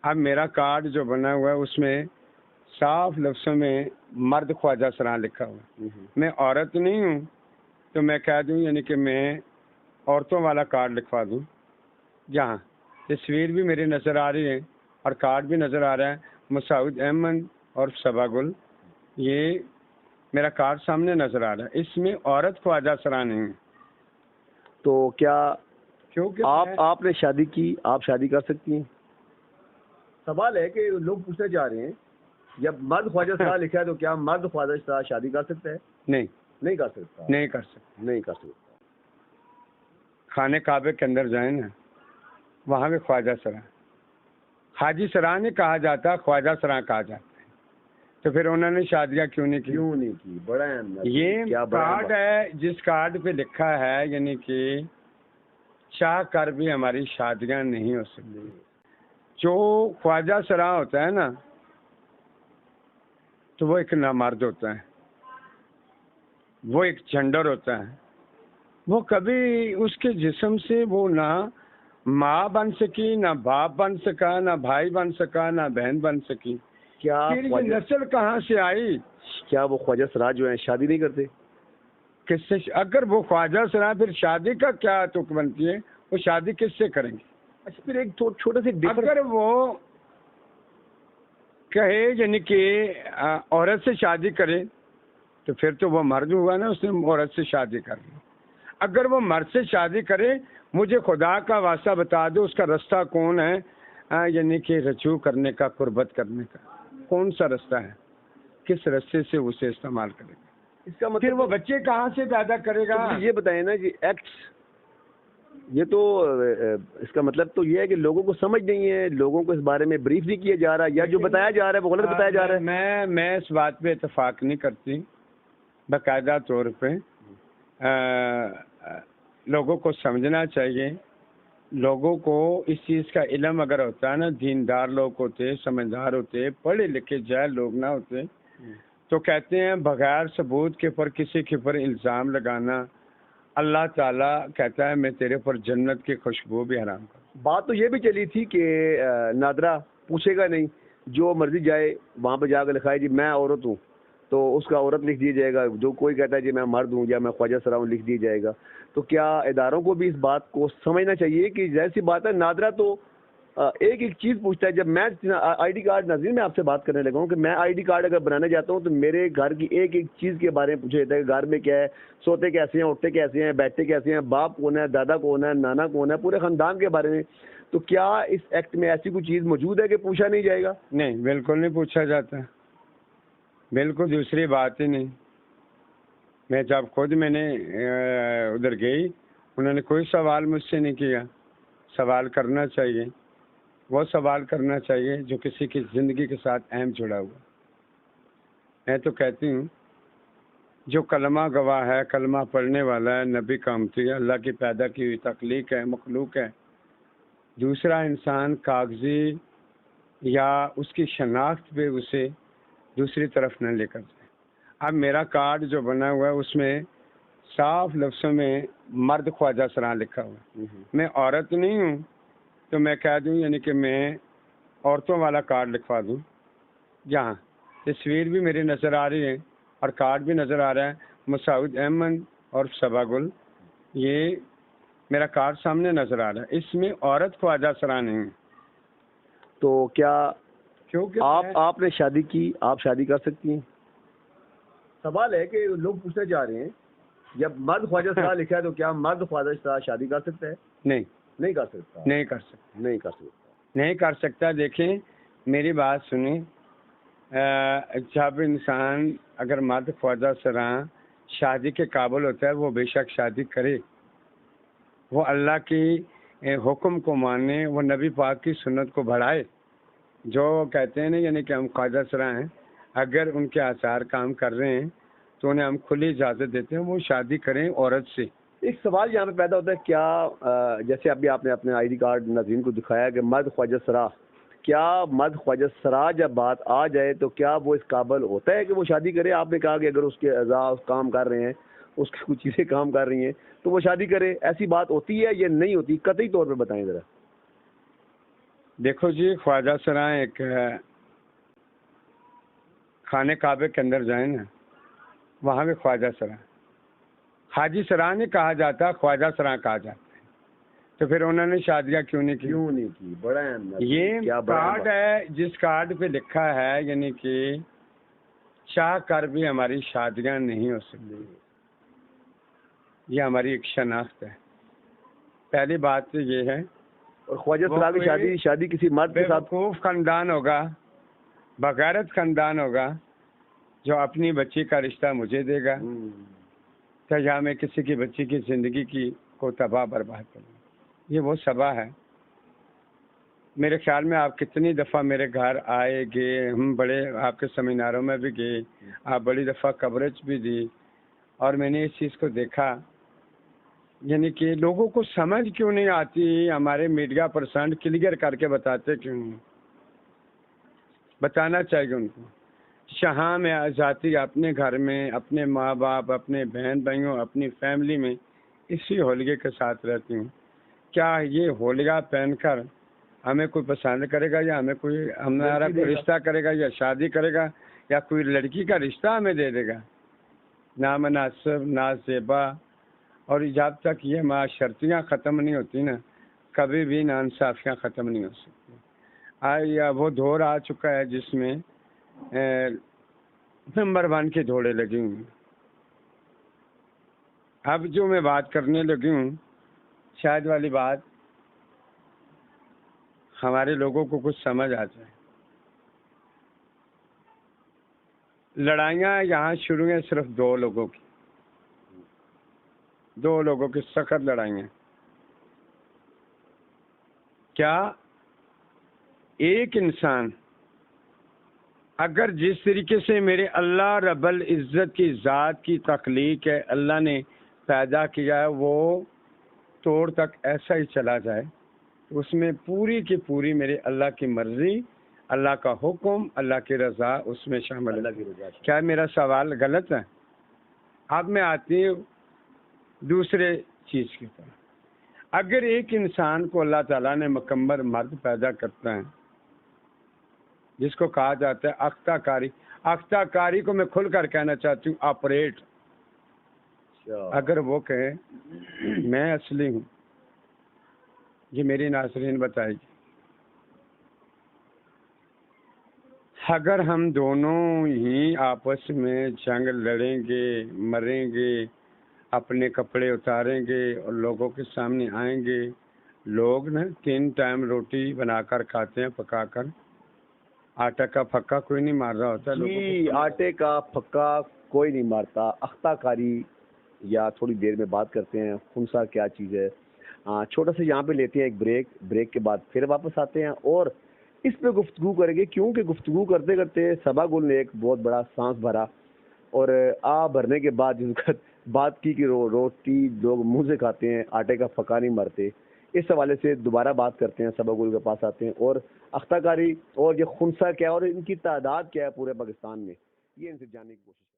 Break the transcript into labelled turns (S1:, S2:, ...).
S1: اب میرا کارڈ جو بنا ہوا ہے اس میں صاف لفظوں میں مرد خواجہ سراں لکھا ہوا ہے. میں عورت نہیں ہوں تو میں کہہ دوں یعنی کہ میں عورتوں والا کارڈ لکھوا دوں. جہاں تصویر بھی میری نظر آ رہی ہے اور کارڈ بھی نظر آ رہا ہے مسعود احمد اور صبا گل، یہ میرا کارڈ سامنے نظر آ رہا ہے. اس میں عورت خواجہ سراں نہیں ہے.
S2: تو کیا
S1: کیونکہ
S2: آپ نے شادی کی، آپ شادی کر سکتی ہیں؟ سوال ہے کہ لوگ پوچھنا چاہ رہے ہیں جب مرد خواجہ سراں لکھا ہے تو کیا مرد خواجہ سراں شادی کر سکتا ہے؟ نہیں کر سکتا.
S1: نہیں کر سکتا.
S2: نہیں کر سکتا.
S1: خانے کعبے کے اندر جائیں نا، وہاں بھی خواجہ سراں، حاجی سراں نہیں کہا جاتا، خواجہ سراں کہا جاتا ہے. تو پھر انہوں نے شادیاں کیوں نہیں کی؟
S2: بڑا
S1: یہ کارڈ ہے جس کارڈ پہ لکھا ہے یعنی کہ چاہ کر بھی ہماری شادیاں نہیں ہو سکتی. جو خواجہ سراں ہوتا ہے نا تو وہ ایک نامرد ہوتا ہے، وہ ایک جھنڈر ہوتا ہے. وہ کبھی اس کے جسم سے وہ نہ ماں بن سکی، نہ باپ بن سکا، نہ بھائی بن سکا، نہ بہن بن سکی.
S2: کیا
S1: پھر یہ نسل کہاں سے آئی؟
S2: کیا وہ خواجہ سراں جو ہیں شادی نہیں کرتے؟
S1: کس سے؟ اگر وہ خواجہ سراں پھر شادی کا کیا تک بنتی ہے؟ وہ شادی کس سے کریں گے؟
S2: اچھا پھر ایک چھوٹا سے
S1: اگر وہ کہے یعنی کہ عورت سے شادی کرے تو پھر تو وہ مرد ہوا نا، اس نے عورت سے شادی کر لی. اگر وہ مرد سے شادی کرے، مجھے خدا کا واسطہ بتا دو اس کا رستہ کون ہے، یعنی کہ رجوع کرنے کا، قربت کرنے کا کون سا رستہ ہے، کس رستے سے اسے استعمال کرے گا.
S2: اس کا
S1: پھر وہ بچے کہاں سے پیدا کرے گا؟
S2: یہ بتائیں نا جی ایکٹس، یہ تو اس کا مطلب تو یہ ہے کہ لوگوں کو سمجھ نہیں ہے، لوگوں کو اس بارے میں بریف نہیں کیا جا رہا، یا جو بتایا جا رہا ہے وہ غلط بتایا جا رہا ہے.
S1: میں اس بات پہ اتفاق نہیں کرتی. باقاعدہ طور پہ لوگوں کو سمجھنا چاہیے. لوگوں کو اس چیز کا علم اگر ہوتا ہے نا، دیندار لوگ ہوتے، سمجھدار ہوتے، پڑھے لکھے جاہل لوگ نہ ہوتے تو کہتے ہیں بغیر ثبوت کے پر کسی کے پر الزام لگانا، اللہ تعالیٰ کہتا ہے میں تیرے اوپر جنت کی خوشبو بھی حرام کروں.
S2: بات تو یہ بھی چلی تھی کہ نادرا پوچھے گا نہیں، جو مرضی جائے وہاں پہ جا کے لکھائے جی میں عورت ہوں تو اس کا عورت لکھ دیا جائے گا، جو کوئی کہتا ہے جی میں مرد ہوں یا میں خواجہ سراں ہوں لکھ دیا جائے گا. تو کیا اداروں کو بھی اس بات کو سمجھنا چاہیے کہ ظاہر سی بات ہے نادرا تو ایک چیز پوچھتا ہے. جب میں آئی ڈی کارڈ، ناظرین میں آپ سے بات کرنے لگا ہوں کہ میں آئی ڈی کارڈ اگر بنانے جاتا ہوں تو میرے گھر کی ایک چیز کے بارے میں پوچھا جاتا ہے کہ گھر میں کیا ہے، سوتے کیسے ہیں، اٹھتے کیسے ہیں، بیٹھتے کیسے ہیں، باپ کون ہے، دادا کون ہے، نانا کون ہے، پورے خاندان کے بارے میں. تو کیا اس ایکٹ میں ایسی کوئی چیز موجود ہے کہ پوچھا نہیں جائے گا؟
S1: نہیں، بالکل نہیں پوچھا جاتا، بالکل دوسری بات ہی نہیں. میں جب خود میں نے ادھر گئی، انہوں نے کوئی سوال مجھ سے نہیں کیا. سوال کرنا چاہیے، وہ سوال کرنا چاہیے جو کسی کی زندگی کے ساتھ اہم جڑا ہوا. میں تو کہتی ہوں جو کلمہ گواہ ہے، کلمہ پڑھنے والا ہے، نبی کا امتی ہے، اللہ کی پیدا کی ہوئی تخلیق ہے، مخلوق ہے. دوسرا انسان کاغذی یا اس کی شناخت پہ اسے دوسری طرف نہ لے کر جائے. اب میرا کارڈ جو بنا ہوا ہے اس میں صاف لفظوں میں مرد خواجہ سراں لکھا ہوا ہے. میں عورت نہیں ہوں تو میں کہہ دوں یعنی کہ میں عورتوں والا کارڈ لکھوا دوں. جہاں تصویر بھی میری نظر آ رہی ہے اور کارڈ بھی نظر آ رہا ہے مسعود احمد اور صبا گل، یہ میرا کارڈ سامنے نظر آ رہا ہے. اس میں عورت خواجہ سراں نہیں ہے.
S2: تو کیا
S1: کیونکہ
S2: آپ نے شادی کی، آپ شادی کر سکتی ہیں؟ سوال ہے کہ لوگ پوچھنا چاہ رہے ہیں جب مرد خواجہ سراں لکھا ہے تو کیا مرد خواجہ سراں شادی کر سکتا ہے؟ نہیں کر سکتا.
S1: نہیں کر سکتا.
S2: نہیں کر سکتا.
S1: نہیں کر سکتا. دیکھیں میری بات سنیں، جب انسان اگر مرد خواجہ سراں شادی کے قابل ہوتا ہے وہ بے شک شادی کرے، وہ اللہ کی حکم کو مانے، وہ نبی پاک کی سنت کو بڑھائے. جو کہتے ہیں نا یعنی کہ ہم خواجہ سراں ہیں، اگر ان کے آثار کام کر رہے ہیں تو انہیں ہم کھلی اجازت دیتے ہیں وہ شادی کریں عورت سے.
S2: ایک سوال یہاں پہ پیدا ہوتا ہے، کیا جیسے ابھی آپ نے اپنے آئی ڈی کارڈ ناظرین کو دکھایا کہ مرد خواجہ سراں، کیا مرد خواجہ سراں جب بات آ جائے تو کیا وہ اس قابل ہوتا ہے کہ وہ شادی کرے؟ آپ نے کہا کہ اگر اس کے اعضاء کام کر رہے ہیں، اس کی کچھ چیزیں کام کر رہی ہیں تو وہ شادی کرے، ایسی بات ہوتی ہے یا نہیں ہوتی؟ قطعی طور پہ بتائیں ذرا.
S1: دیکھو جی، خواجہ سرا ایک خانہ کعبے کے اندر جائیں نا، وہاں بھی خواجہ سرا، حاجی سرا نہیں کہا جاتا، خواجہ سرا کہا جاتا ہے. تو پھر انہوں نے شادیاں کیوں نہیں کی؟
S2: بڑا
S1: یہ کارڈ ہے، جس کارڈ پہ لکھا ہے یعنی کہ چاہ کر بھی ہماری شادیاں نہیں ہو سکتی. یہ ہماری ایک شناخت ہے. پہلی بات تو یہ ہے،
S2: اور خواجہ سرا کی شادی کسی مرد کے ساتھ
S1: بیوقوف خاندان ہوگا، بغیرت خاندان ہوگا جو اپنی بچی کا رشتہ مجھے دے گا، تو یا میں کسی کی بچی کی زندگی کو تباہ برباد کروں. یہ وہ سبا ہے. میرے خیال میں آپ کتنی دفعہ میرے گھر آئے گئے، ہم بڑے آپ کے سیمیناروں میں بھی گئے، آپ بڑی دفعہ کوریج بھی دی، اور میں نے اس چیز کو دیکھا یعنی کہ لوگوں کو سمجھ کیوں نہیں آتی. ہمارے میڈیا پرسن کلیئر کر کے بتاتے کیوں نہیں؟ بتانا چاہیے ان کو. جہاں میں ذاتی اپنے گھر میں، اپنے ماں باپ، اپنے بہن بھائیوں، اپنی فیملی میں اسی ہولگے کے ساتھ رہتی ہوں. کیا یہ ہولگا پہن کر ہمیں کوئی پسند کرے گا، یا ہمارا کوئی رشتہ کرے گا، یا شادی کرے گا، یا کوئی لڑکی کا رشتہ ہمیں دے دے گا؟ نامناسب، نازیبا. اور جب تک یہ معاشرتیاں ختم نہیں ہوتی نا، کبھی بھی ناانصافیاں ختم نہیں ہو سکتی. وہ دور آ چکا ہے جس میں نمبر 1 کی دوڑے لگی ہوئی. اب جو میں بات کرنے لگی ہوں، شاید والی بات ہمارے لوگوں کو کچھ سمجھ آ جائے. لڑائیاں یہاں شروع ہیں صرف 2 لوگوں کی سخت لڑائیاں. کیا ایک انسان اگر جس طریقے سے میرے اللہ رب العزت کی ذات کی تخلیق ہے، اللہ نے پیدا کیا ہے، وہ توڑ تک ایسا ہی چلا جائے، تو اس میں پوری کی پوری میرے اللہ کی مرضی، اللہ کا حکم، اللہ کی رضا اس میں شامل ہے. کیا میرا سوال غلط ہے؟ اب میں آتی ہوں دوسرے چیز کی طرف. اگر ایک انسان کو اللہ تعالیٰ نے مکمل مرد پیدا کرتا ہے، جس کو کہا جاتا ہے اختہ کاری. اختہ کاری کو میں کھل کر کہنا چاہتی ہوں آپریٹ. اگر وہ کہے میں اصلی ہوں، یہ میری ناظرین بتائے گی. اگر ہم دونوں ہی آپس میں جنگ لڑیں گے، مریں گے، اپنے کپڑے اتاریں گے اور لوگوں کے سامنے آئیں گے، لوگ نا 3 ٹائم روٹی بنا کر کھاتے ہیں، پکا کر. آٹا کا پھکا کوئی نہیں مار رہا ہوتا.
S2: جی، آٹے کا پھکا کوئی نہیں مارتا. اختہ کاری یا تھوڑی دیر میں بات کرتے ہیں خنثی کیا چیز ہے. چھوٹا سا یہاں پہ لیتے ہیں ایک بریک کے بعد پھر واپس آتے ہیں اور اس پہ گفتگو کریں گے، کیونکہ گفتگو کرتے کرتے سبا گل نے ایک بہت بڑا سانس بھرا، اور بھرنے کے بعد جس وقت بات کی کہ روٹی لوگ منہ سے کھاتے ہیں، آٹے کا پھکا نہیں مرتے، اس حوالے سے دوبارہ بات کرتے ہیں. سبا گل کے پاس آتے ہیں اور اختہ کاری اور یہ خنثی کیا اور ان کی تعداد کیا ہے پورے پاکستان میں، یہ ان سے جاننے کی کوشش